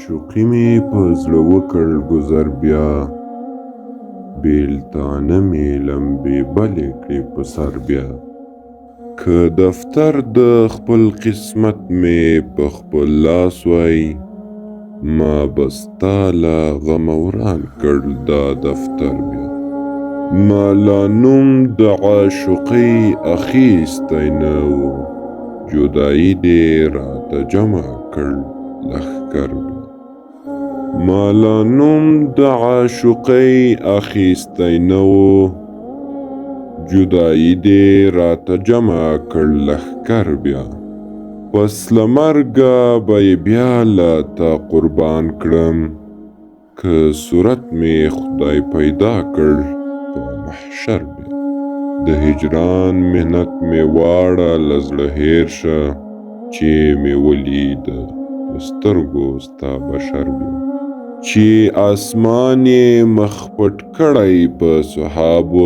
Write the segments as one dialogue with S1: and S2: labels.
S1: معشوقي مې په زړه وکړ ګذر بیا، بیلتانه مې لمبې بلې کړې په سر بیا. که دفتر د خپل قسمت مې په خپل لاس وای، ما به ستا له غمه وران کړ دا دفتر بیا. ما لا نوم د عاشقۍ اخیستی نه و، جدایي دې راته جمع کړ لښکر بیا. ما لا نوم د عاشقۍ اخیستی نه و، جدایي دې راته جمع کړ لښکر بیا. پس له مرګه به یې بیا له تا قربان کړم، که صورت مې خدای پیدا کړ په محشر بیا. د هجران محنت مې واړه له زړه هېر شه، چې مې ولیده په سترګو ستا بشر بیا. چې اسمان یې مخ پټ کړی په سحاب و،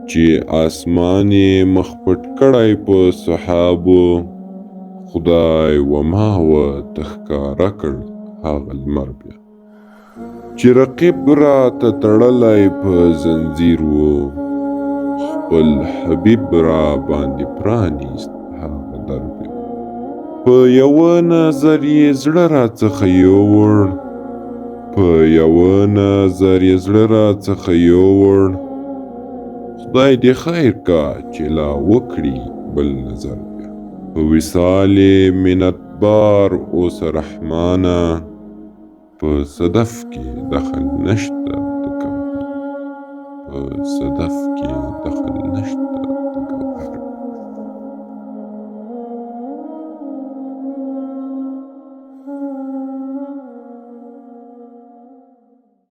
S1: چې اسمان یې مخ پټ کړی په سحاب و، خدای و ما ورته ښکاره کړ هغه لمر بیا. چې رقیب راته تړلی په زنځیر و، خپل حبیب را باندې پرانیست هغه در بیا. په یوه نظر یې زړه راڅخه یووړ، په یوه نظر یې زړه راڅخه یووړ، خدای دې خیر کا چې لا وکړي بل نظر بیا. په وصال یې منت بار اوسه رحمانه، په صدف کې دخل نشته د کمتر، په صدف کې دخل نشته